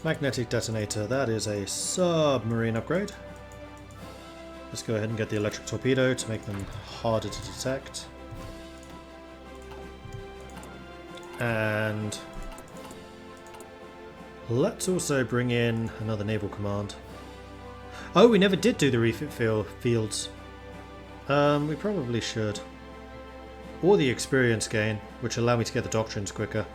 Magnetic detonator, that is a submarine upgrade. Let's go ahead and get the electric torpedo to make them harder to detect. And let's also bring in another naval command. Oh, we never did do the refit fields. We probably should. Or the experience gain, which allow me to get the doctrines quicker.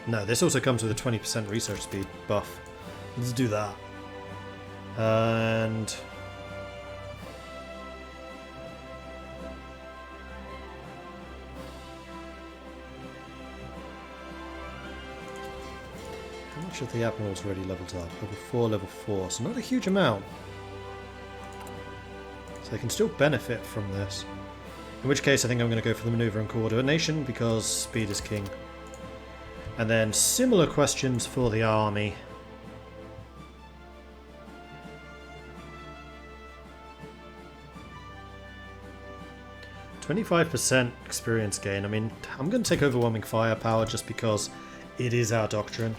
No, this also comes with a 20% research speed buff. Let's do that. And how much of the Admiral's already leveled up? Level 4, so not a huge amount. So they can still benefit from this. In which case I think I'm going to go for the maneuver and coordination because speed is king. And then similar questions for the army. %25% experience gain. I mean, I'm going to take overwhelming firepower just because it is our doctrine.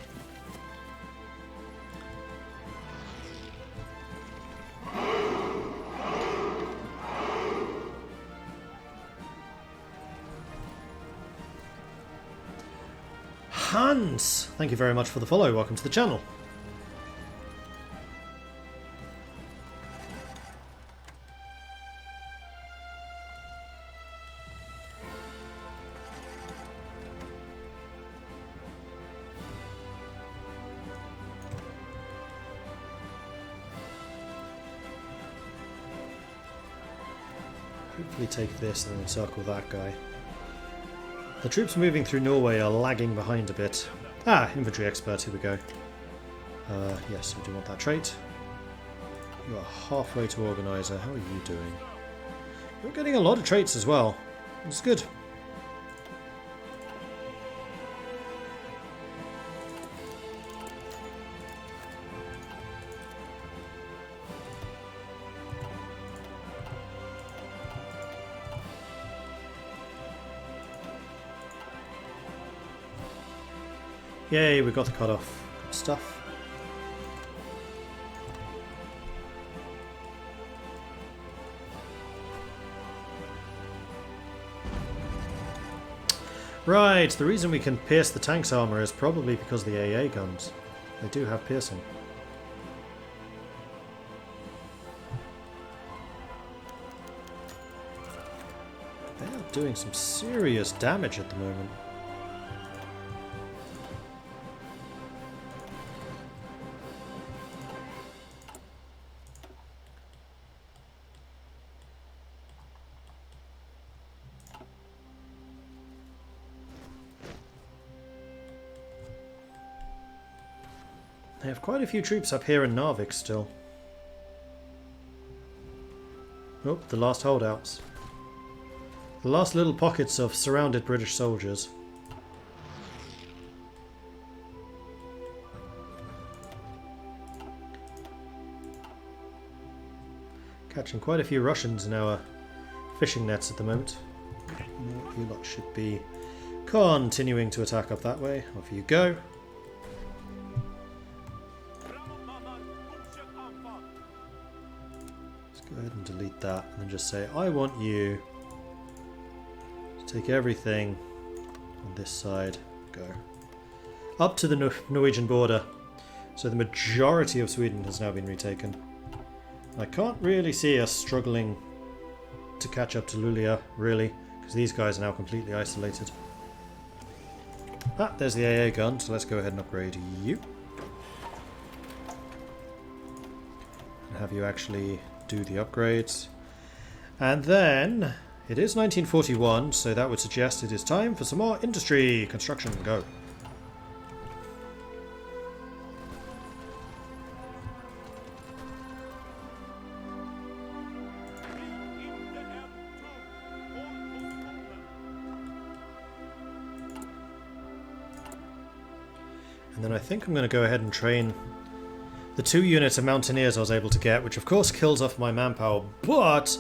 Hans! Thank you very much for the follow. Welcome to the channel. Hopefully take this and then encircle that guy. The troops moving through Norway are lagging behind a bit. Ah, infantry expert, here we go. Yes, we do want that trait. You are halfway to organizer. How are you doing? You're getting a lot of traits as well. It's good. Yay, we got the cutoff. Good stuff. Right, the reason we can pierce the tank's armour is probably because of the AA guns. They do have piercing. They are doing some serious damage at the moment. They have quite a few troops up here in Narvik still. Oh, the last holdouts. The last little pockets of surrounded British soldiers. Catching quite a few Russians in our fishing nets at the moment. You lot should be continuing to attack up that way. Off you go. Go ahead and delete that and then just say I want you to take everything on this side, go up to the Norwegian border. So the majority of Sweden has now been retaken. I can't really see us struggling to catch up to Luleå, really, because these guys are now completely isolated. Ah, there's the AA gun, so let's go ahead and upgrade you. And have you actually do the upgrades. And then it is 1941, so that would suggest it is time for some more industry. Construction, go. And then I think I'm going to go ahead and train the 2 units of mountaineers I was able to get, which of course kills off my manpower, but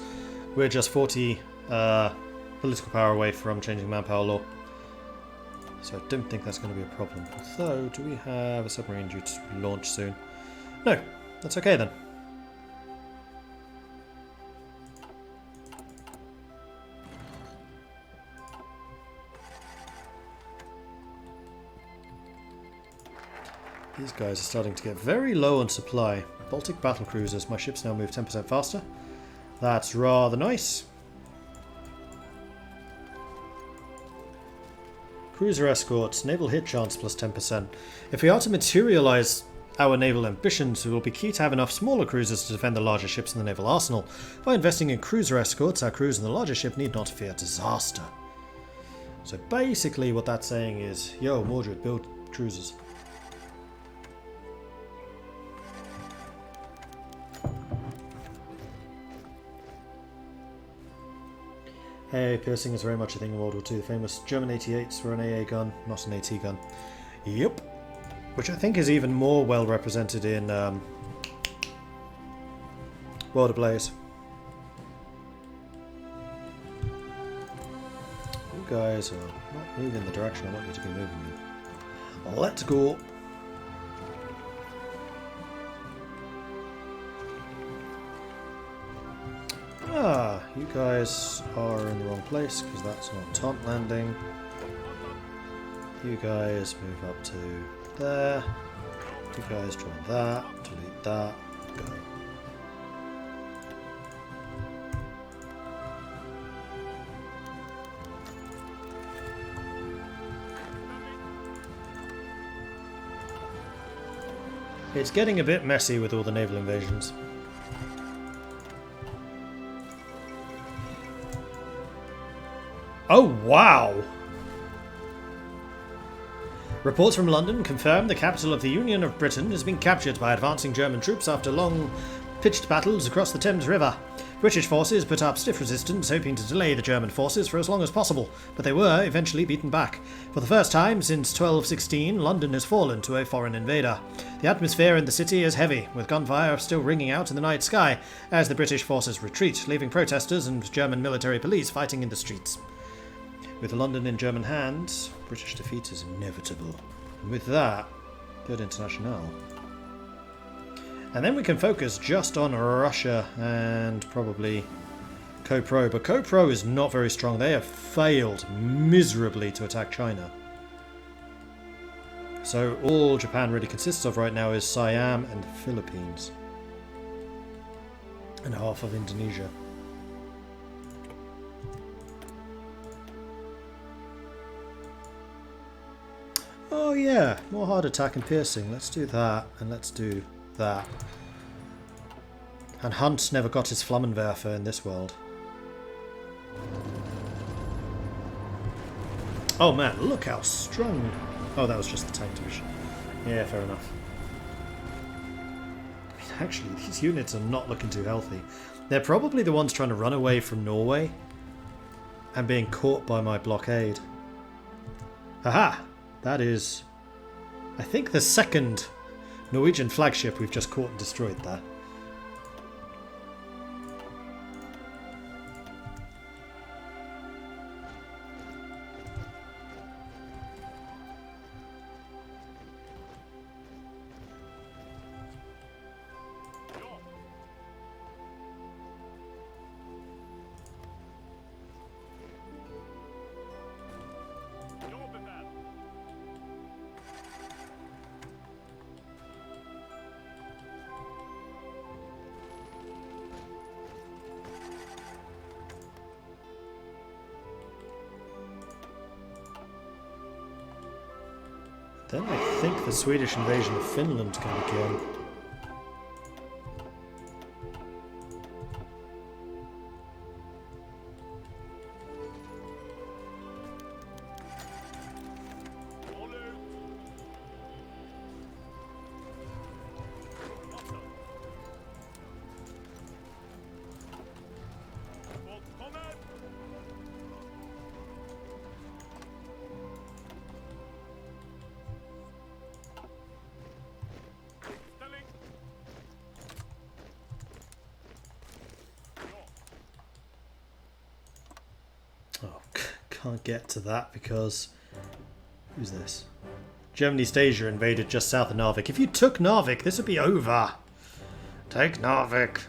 we're just 40 political power away from changing manpower law. So I don't think that's going to be a problem. Although, do we have a submarine due to launch soon? No, that's okay then. These guys are starting to get very low on supply. Baltic battle cruisers. My ships now move 10% faster. That's rather nice. Cruiser escorts. Naval hit chance plus 10%. If we are to materialise our naval ambitions, it will be key to have enough smaller cruisers to defend the larger ships in the naval arsenal. By investing in cruiser escorts, our crews in the larger ship need not fear disaster. So basically what that's saying is, yo, Mordred, build cruisers. AA piercing is very much a thing in World War II. The famous German 88s were an AA gun, not an AT gun. Yep. Which I think is even more well represented in World Ablaze. You guys are not moving the direction I want you to be moving in. Let's go. Ah, you guys are in the wrong place because that's not taunt landing. You guys move up to there. You guys join that, delete that, go. It's getting a bit messy with all the naval invasions. Oh, wow! Reports from London confirm the capital of the Union of Britain has been captured by advancing German troops after long pitched battles across the Thames River. British forces put up stiff resistance, hoping to delay the German forces for as long as possible, but they were eventually beaten back. For the first time since 1216, London has fallen to a foreign invader. The atmosphere in the city is heavy, with gunfire still ringing out in the night sky as the British forces retreat, leaving protesters and German military police fighting in the streets. With London in German hands, British defeat is inevitable. And with that, good international. And then we can focus just on Russia and probably Co-Pro. But Co-Pro is not very strong. They have failed miserably to attack China. So all Japan really consists of right now is Siam and the Philippines. And half of Indonesia. Oh yeah, more hard attack and piercing. Let's do that, and let's do that. And Hunt never got his Flammenwerfer in this world. Oh man, look how strong. Oh, that was just the tank division. Yeah, fair enough. I mean, actually, these units are not looking too healthy. They're probably the ones trying to run away from Norway and being caught by my blockade. Haha! That is, I think, the second Norwegian flagship we've just caught and destroyed there. Then I think the Swedish invasion of Finland can begin. Can't get to that because Who's this? Germany Stasia invaded just south of Narvik. If you took Narvik, this would be over. Take Narvik.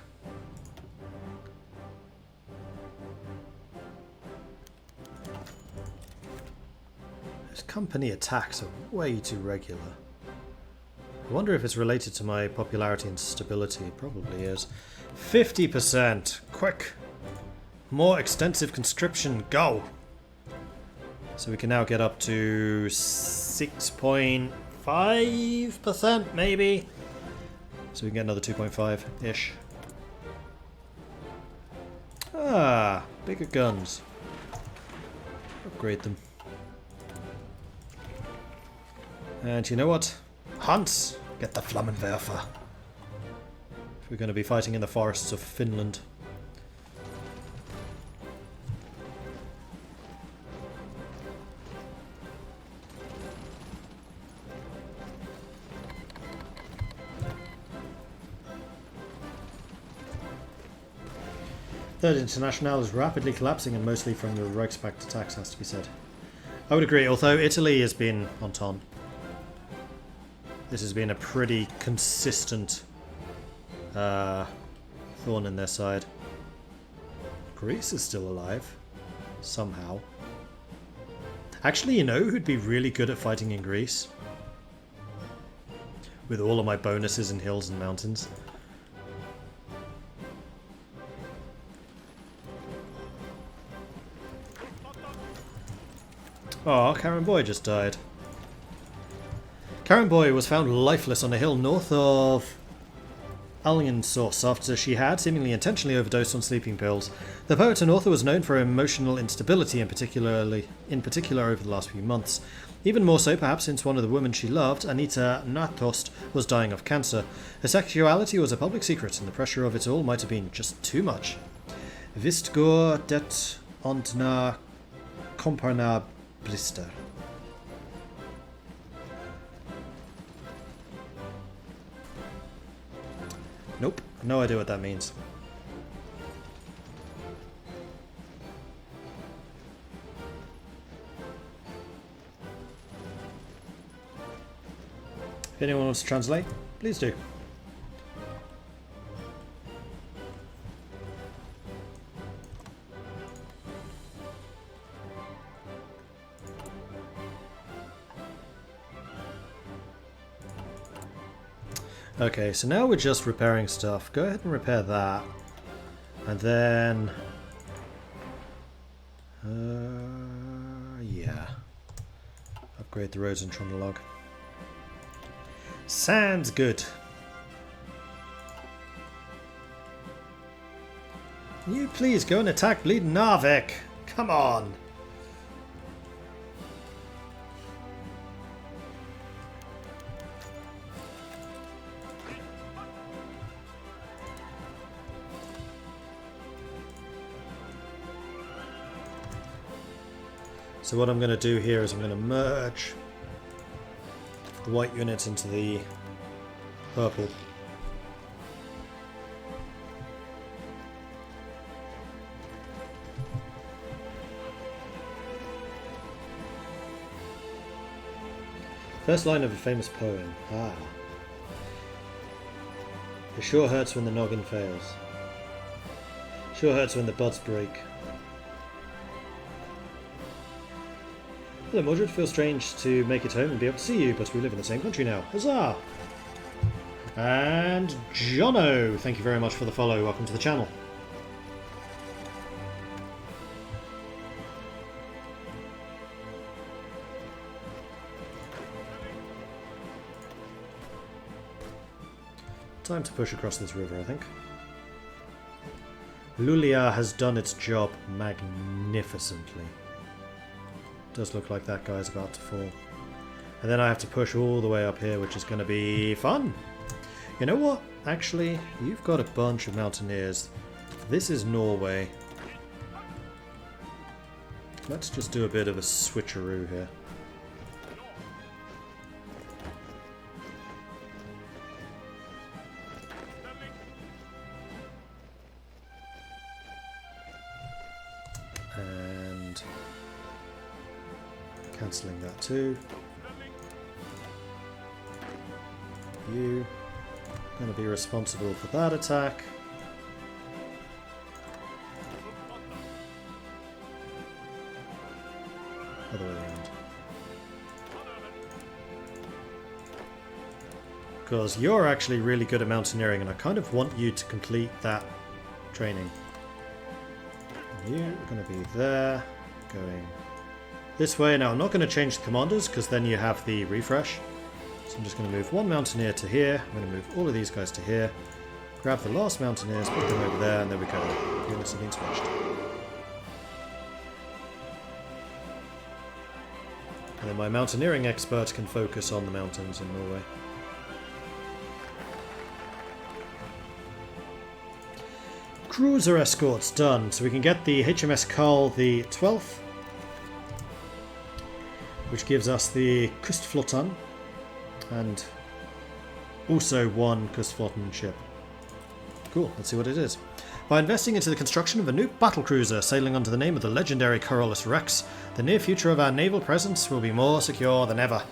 Those company attacks are way too regular. I wonder if it's related to my popularity and stability. It probably is. 50%. Quick. More extensive conscription. Go. So we can now get up to 6.5% maybe. So we can get another 2.5-ish. Ah, bigger guns. Upgrade them. And you know what? Hans, get the Flammenwerfer. If we're going to be fighting in the forests of Finland. Third International is rapidly collapsing and mostly from the Reichspakt attacks, has to be said. I would agree, although Italy has been on ton. This has been a pretty consistent thorn in their side. Greece is still alive. Somehow. Actually, you know who'd be really good at fighting in Greece? With all of my bonuses in hills and mountains. Oh, Karen Boy just died. Karen Boy was found lifeless on a hill north of Allingsås after she had, seemingly intentionally, overdosed on sleeping pills. The poet and author was known for emotional instability, in particular over the last few months. Even more so, perhaps, since one of the women she loved, Anita Natost, was dying of cancer. Her sexuality was a public secret, and the pressure of it all might have been just too much. Visst går det ontna komparna blister. Nope, no idea what that means. If anyone wants to translate, please do. Okay, so now we're just repairing stuff. Go ahead and repair that. And then... yeah. Upgrade the roads in Trøndelag. Sounds good. Can you please go and attack bleeding Narvik? Come on! So what I'm going to do here is I'm going to merge the white units into the purple. First line of a famous poem. Ah. It sure hurts when the noggin fails. Sure hurts when the buds break. Hello Mordred, feels strange to make it home and be able to see you, but we live in the same country now. Huzzah! And Jono, thank you very much for the follow. Welcome to the channel. Time to push across this river, I think. Lulia has done its job magnificently. Does look like that guy's about to fall. And then I have to push all the way up here, which is going to be fun. You know what? Actually, you've got a bunch of mountaineers. This is Norway. Let's just do a bit of a switcheroo here. Cancelling that too. You going to be responsible for that attack. Other way around. Because you're actually really good at mountaineering and I kind of want you to complete that training. And you're going to be there, going this way. Now I'm not going to change the commanders because then you have the refresh. So I'm just going to move one mountaineer to here. I'm going to move all of these guys to here. Grab the last mountaineers, put them over there, and there we go. Units have been switched. And then my mountaineering expert can focus on the mountains in Norway. Cruiser escorts done. So we can get the HMS Karl the 12th, which gives us the Kustflottan, and also one Kustflotten ship. Cool, let's see what it is. By investing into the construction of a new battlecruiser sailing under the name of the legendary Carolus Rex, the near future of our naval presence will be more secure than ever.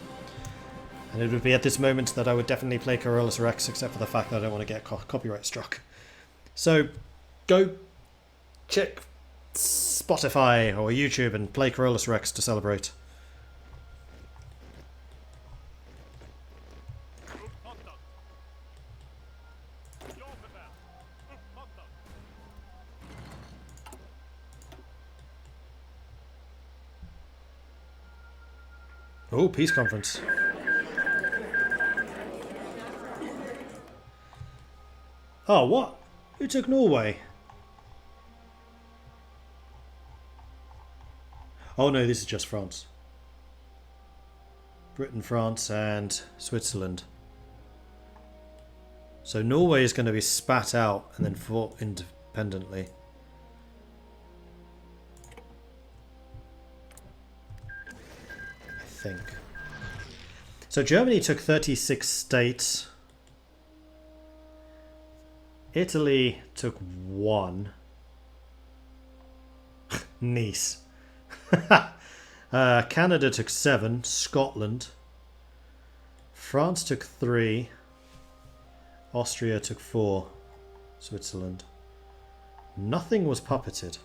And it would be at this moment that I would definitely play Carolus Rex, except for the fact that I don't want to get copyright struck. So, go check Spotify or YouTube and play Carolus Rex to celebrate. Oh, peace conference. Oh, what? Who took Norway? Oh no, this is just France. Britain, France, and Switzerland. So Norway is going to be spat out and then fought independently. I think. So Germany took 36 states. Italy took 1. Nice. Canada took 7. Scotland. France took 3. Austria took 4. Switzerland. Nothing was puppeted.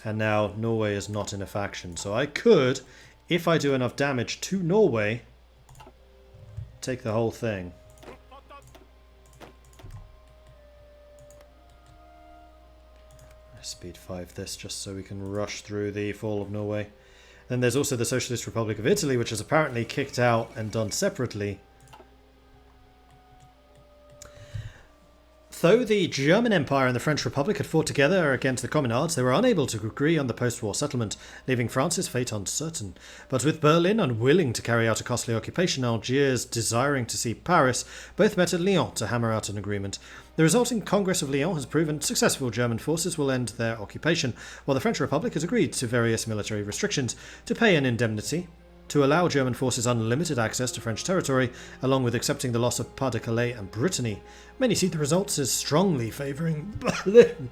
And now Norway is not in a faction. So I could, if I do enough damage to Norway, take the whole thing. Speed 5 this just so we can rush through the fall of Norway. Then there's also the Socialist Republic of Italy, which is apparently kicked out and done separately. Though the German Empire and the French Republic had fought together against the Communards, they were unable to agree on the post-war settlement, leaving France's fate uncertain. But with Berlin unwilling to carry out a costly occupation, Algiers desiring to see Paris, both met at Lyon to hammer out an agreement. The resulting Congress of Lyon has proven successful. German forces will end their occupation, while the French Republic has agreed to various military restrictions to pay an indemnity, to allow German forces unlimited access to French territory, along with accepting the loss of Pas-de-Calais and Brittany. Many see the results as strongly favouring Berlin.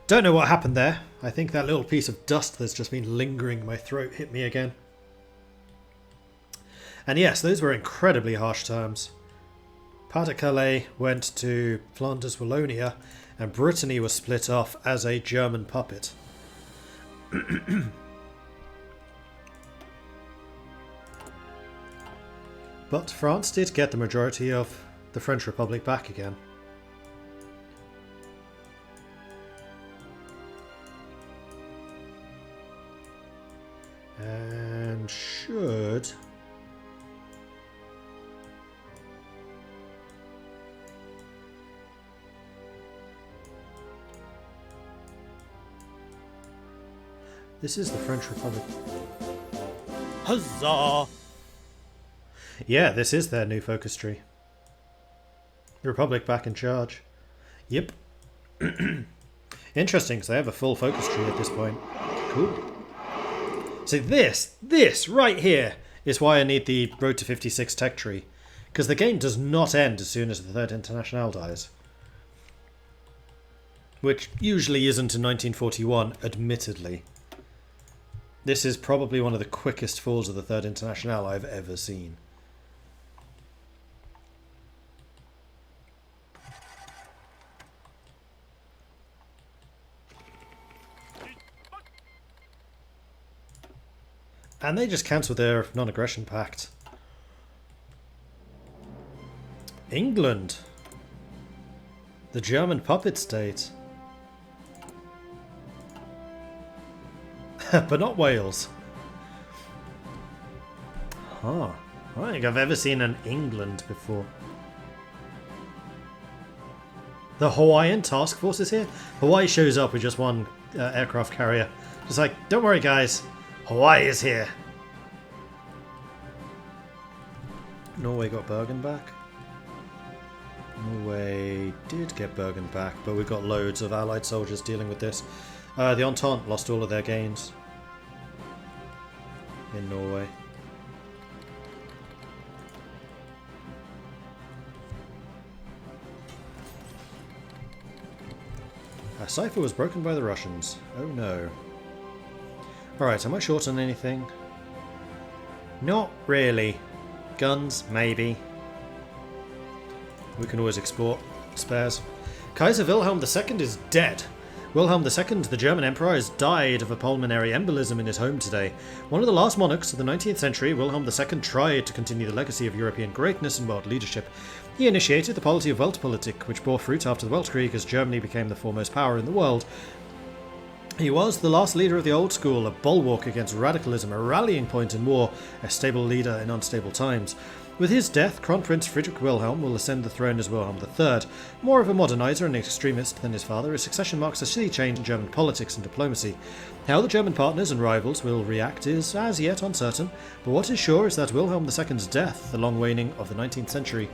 Don't know what happened there. I think that little piece of dust that's just been lingering in my throat hit me again. And yes, those were incredibly harsh terms. Pas-de-Calais went to Flanders Wallonia, and Brittany was split off as a German puppet. But France did get the majority of the French Republic back again. And should... This is the French Republic. Huzzah! Yeah, this is their new focus tree. The Republic back in charge. Yep. Interesting, because they have a full focus tree at this point. Cool. So this right here is why I need the Road to 56 tech tree. Because the game does not end as soon as the Third Internationale dies. Which usually isn't in 1941, admittedly. This is probably one of the quickest falls of the Third Internationale I've ever seen. And they just cancelled their non-aggression pact. England. The German puppet state. But not Wales. Huh. I don't think I've ever seen an England before. The Hawaiian task force is here? Hawaii shows up with just one aircraft carrier. Just like, don't worry guys, Hawaii is here. Norway got Bergen back. Norway did get Bergen back, but we've got loads of allied soldiers dealing with this. The Entente lost all of their gains in Norway. Our cipher was broken by the Russians. Oh no. Alright, am I short on anything? Not really. Guns, maybe. We can always export spares. Kaiser Wilhelm II is dead. Wilhelm II, the German Emperor, has died of a pulmonary embolism in his home today. One of the last monarchs of the 19th century, Wilhelm II tried to continue the legacy of European greatness and world leadership. He initiated the policy of Weltpolitik, which bore fruit after the Weltkrieg as Germany became the foremost power in the world. He was the last leader of the old school, a bulwark against radicalism, a rallying point in war, a stable leader in unstable times. With his death, Crown Prince Friedrich Wilhelm will ascend the throne as Wilhelm III. More of a modernizer and extremist than his father, his succession marks a sea change in German politics and diplomacy. How the German partners and rivals will react is as yet uncertain, but what is sure is that Wilhelm II's death, the long waning of the 19th century,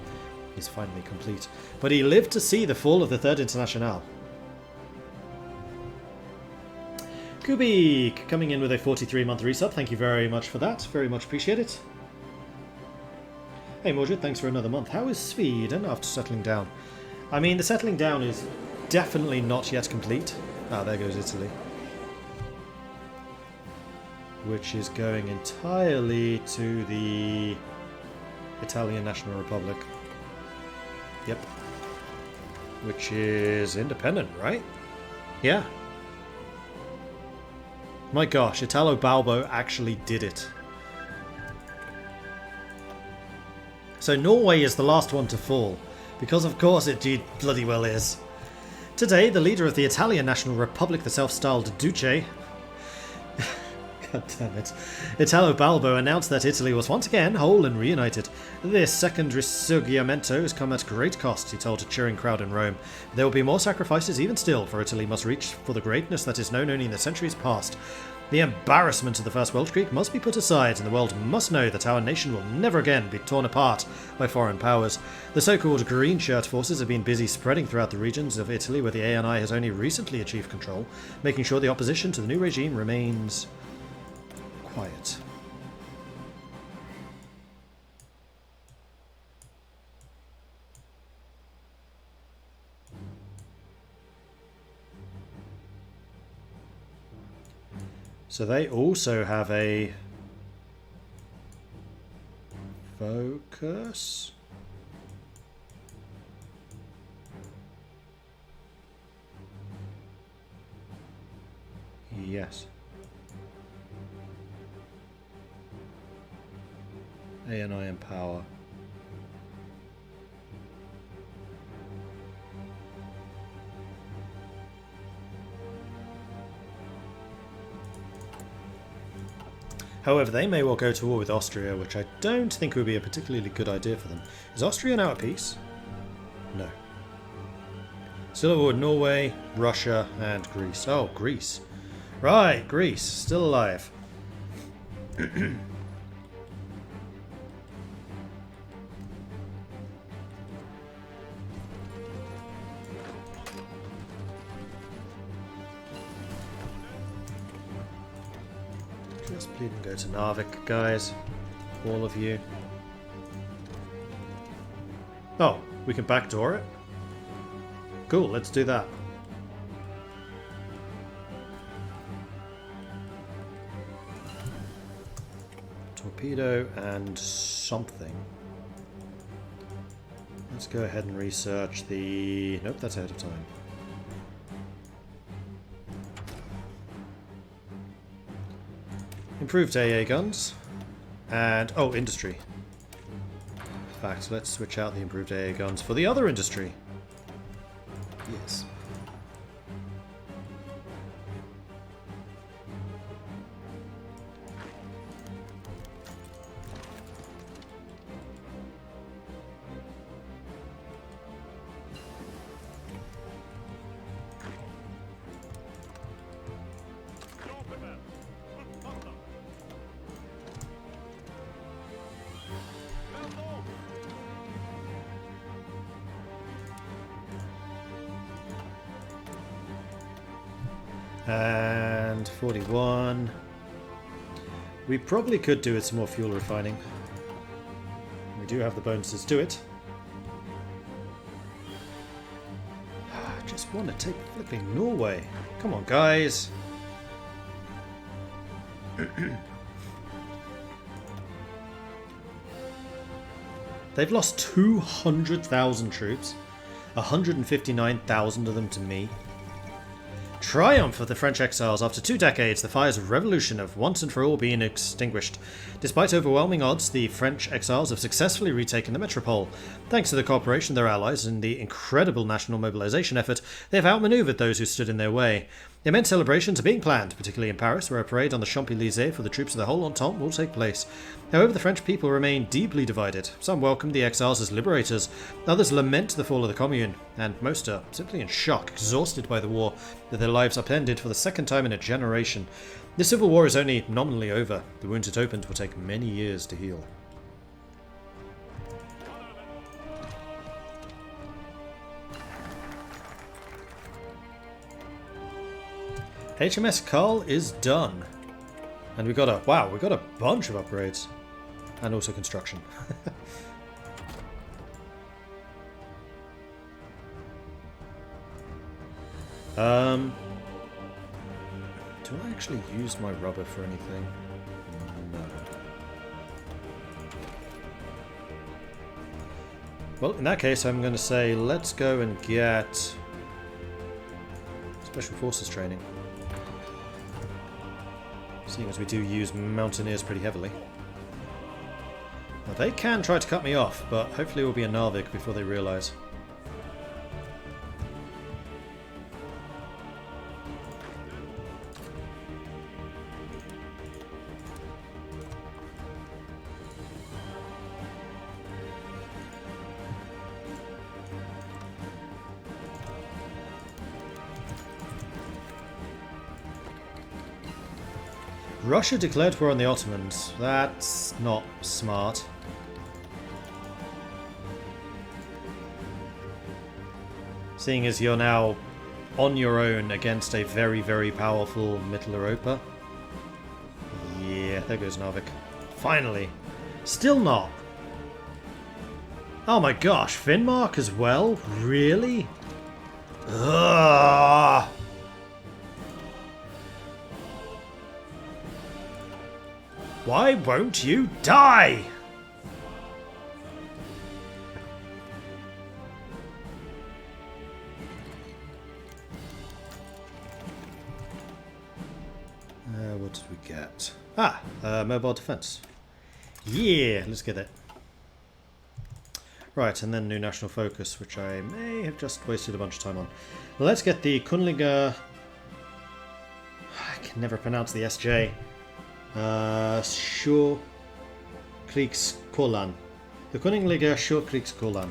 is finally complete. But he lived to see the fall of the Third Internationale. Kubik coming in with a 43-month resub. Thank you very much for that. Very much appreciate it. Hey Mordred, thanks for another month. How is Sweden after settling down? I mean, the settling down is definitely not yet complete. Ah, there goes Italy. Which is going entirely to the Italian National Republic. Yep. Which is independent, right? Yeah. My gosh, Italo Balbo actually did it. So Norway is the last one to fall, because of course it bloody well is. Today, the leader of the Italian National Republic, the self-styled Duce, God damn it, Italo Balbo announced that Italy was once again whole and reunited. This second risorgimento has come at great cost, he told a cheering crowd in Rome. There will be more sacrifices even still, for Italy must reach for the greatness that is known only in the centuries past. The embarrassment of the First Weltkrieg must be put aside, and the world must know that our nation will never again be torn apart by foreign powers. The so-called Green Shirt forces have been busy spreading throughout the regions of Italy where the ANI has only recently achieved control, making sure the opposition to the new regime remains quiet. So they also have a focus. Yes. ANI and power. However, they may well go to war with Austria, which I don't think would be a particularly good idea for them. Is Austria now at peace? No. Still at war with Norway, Russia, and Greece. Oh, Greece. Right, Greece, still alive. Just please go to Narvik, guys. All of you. Oh, we can backdoor it? Cool, let's do that. Torpedo and something. Let's go ahead and research the... Nope, that's ahead of time. Improved AA guns. And... oh, industry. In fact, let's switch out the improved AA guns for the other industry. Yes. And 41. We probably could do with some more fuel refining. We do have the bonuses to it. I just want to take flipping Norway. Come on, guys. They've lost 200,000 troops. 159,000 of them to me. Triumph of the French exiles. After 2 decades, the fires of revolution have once and for all been extinguished. Despite overwhelming odds, the French exiles have successfully retaken the metropole. Thanks to the cooperation of their allies and the incredible national mobilization effort, they have outmaneuvered those who stood in their way. Immense celebrations are being planned, particularly in Paris, where a parade on the Champs-Élysées for the troops of the whole Entente will take place. However, the French people remain deeply divided. Some welcome the exiles as liberators, others lament the fall of the Commune, and most are simply in shock, exhausted by the war, with their lives upended for the second time in a generation. The civil war is only nominally over. The wounds it opened will take many years to heal. HMS Carl is done. And we got a... wow, we got a bunch of upgrades. And also construction. Do I actually use my rubber for anything? No. Well, in that case, I'm going to say let's go and get Special Forces training. Seeing as we do use Mountaineers pretty heavily. Now, they can try to cut me off, but hopefully we'll be in Narvik before they realise. Russia declared war on the Ottomans. That's not smart. Seeing as you're now on your own against a very, very powerful Middle Europa. Yeah, there goes Narvik. Finally. Still not. Oh my gosh, Finnmark as well? Really? Ugh. Why won't you die? What did we get? Mobile defense. Yeah, let's get it. Right, and then new national focus, which I may have just wasted a bunch of time on. Let's get the Kunliga... I can never pronounce the SJ. Sjökrigskolan. The Kungliga Sjökrigskolan.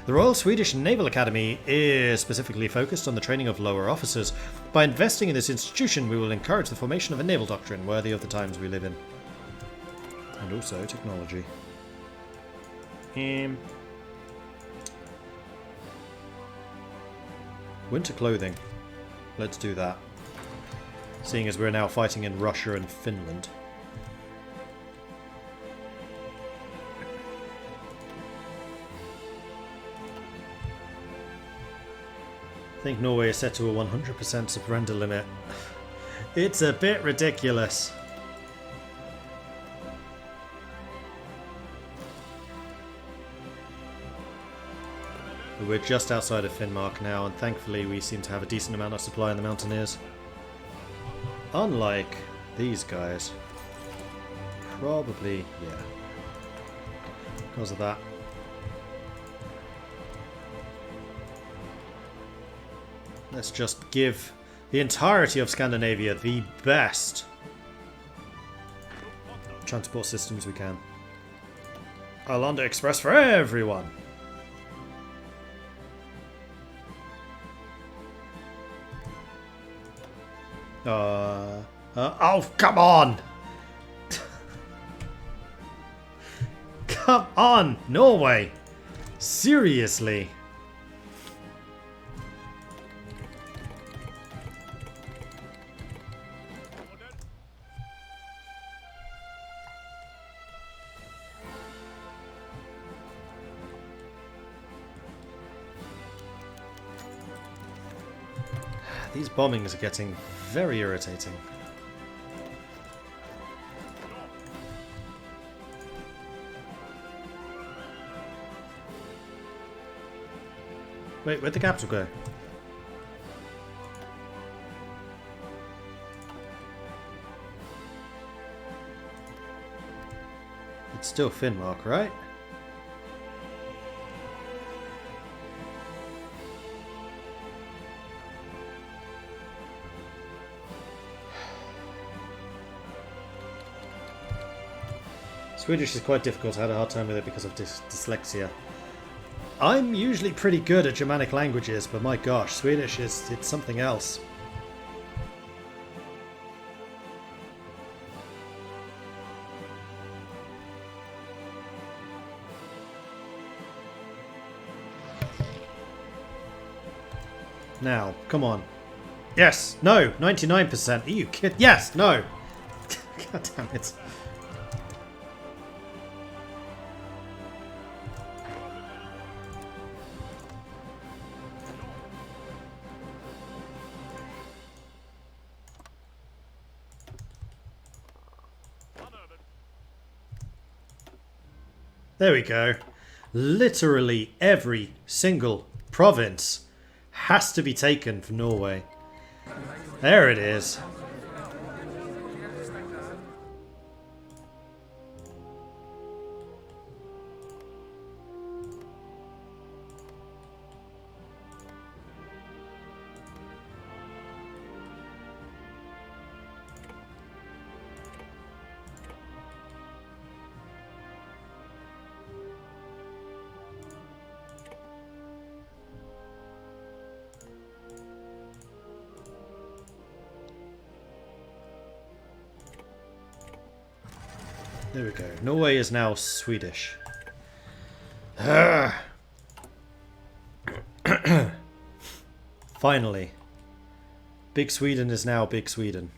The Royal Swedish Naval Academy is specifically focused on the training of lower officers. By investing in this institution, we will encourage the formation of a naval doctrine worthy of the times we live in. And also technology. Winter clothing. Let's do that. Seeing as we're now fighting in Russia and Finland. I think Norway is set to a 100% surrender limit. It's a bit ridiculous. We're just outside of Finnmark now, and thankfully we seem to have a decent amount of supply in the Mountaineers. Unlike these guys. Probably, yeah. Because of that. Let's just give the entirety of Scandinavia the best transport systems we can. Arlanda Express for everyone! Oh, come on! Come on, Norway! Seriously! These bombings are getting very irritating. Wait, where'd the capital go? It's still Finnmark, right? Swedish is quite difficult. I had a hard time with it because of dyslexia. I'm usually pretty good at Germanic languages, but my gosh, Swedish it's something else. Now, come on. Yes, no, 99%. Are you kidding? Yes, no. God damn it. There we go. Literally every single province has to be taken for Norway. There it is. There we go. Norway is now Swedish. Finally. Big Sweden is now Big Sweden.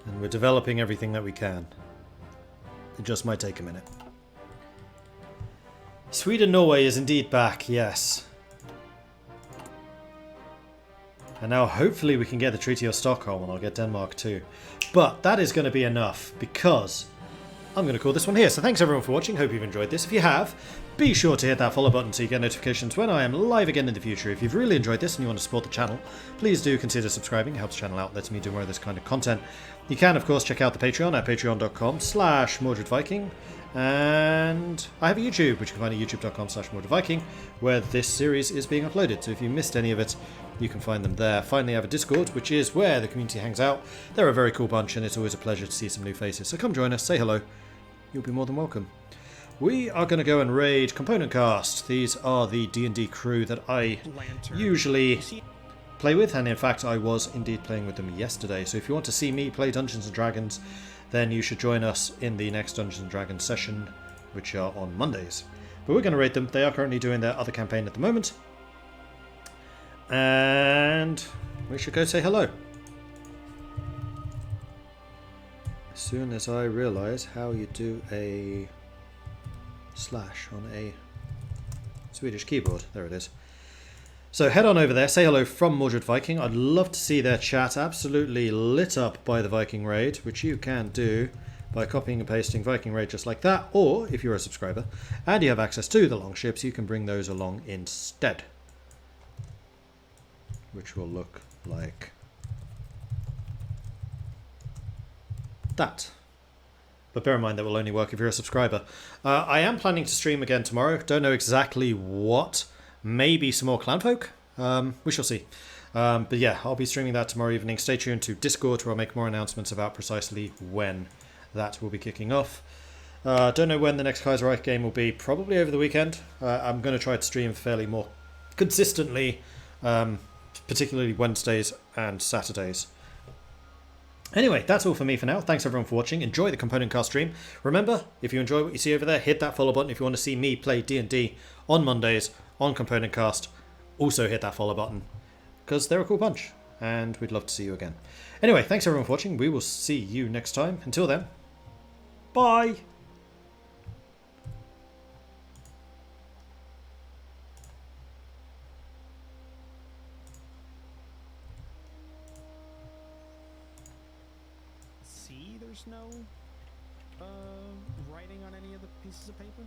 And we're developing everything that we can. It just might take a minute. Sweden-Norway is indeed back, yes. And now hopefully we can get the Treaty of Stockholm and I'll get Denmark too. But that is going to be enough because I'm going to call this one here. So thanks everyone for watching. Hope you've enjoyed this. If you have, be sure to hit that follow button so you get notifications when I am live again in the future. If you've really enjoyed this and you want to support the channel, please do consider subscribing. It helps the channel out, lets me do more of this kind of content. You can, of course, check out the Patreon at patreon.com/MordredViking. And I have a YouTube, which you can find at youtube.com/MordredViking, where this series is being uploaded. So if you missed any of it, you can find them there. Finally, I have a Discord, which is where the community hangs out. They're a very cool bunch, and it's always a pleasure to see some new faces. So come join us, say hello. You'll be more than welcome. we are going to go and raid Component Cast. These are the D&D crew that I usually play with, and in fact I was indeed playing with them yesterday. So if you want to see me play Dungeons & Dragons, then you should join us in the next Dungeons & Dragons session, which are on Mondays. But we're going to raid them. They are currently doing their other campaign at the moment. And we should go say hello. As soon as I realise how you do a slash on a Swedish keyboard. There it is. So head on over there, say hello from Mordred Viking. I'd love to see their chat absolutely lit up by the Viking raid, which you can do by copying and pasting Viking raid just like that, or if you're a subscriber and you have access to the longships, you can bring those along instead, which will look like that. But bear in mind that will only work if you're a subscriber. I am planning to stream again tomorrow. Don't know exactly what. Maybe some more Clanfolk. We shall see. But yeah, I'll be streaming that tomorrow evening. Stay tuned to Discord where I'll make more announcements about precisely when that will be kicking off. Don't know when the next Kaiserreich game will be. Probably over the weekend. I'm going to try to stream fairly more consistently, particularly Wednesdays and Saturdays. Anyway, that's all for me for now. Thanks everyone for watching. Enjoy the Component Cast stream. Remember, if you enjoy what you see over there, hit that follow button if you want to see me play D&D on Mondays on Component Cast. Also hit that follow button, because they're a cool bunch, and we'd love to see you again. Anyway, thanks everyone for watching. We will see you next time. Until then, bye! There's no writing on any of the pieces of paper?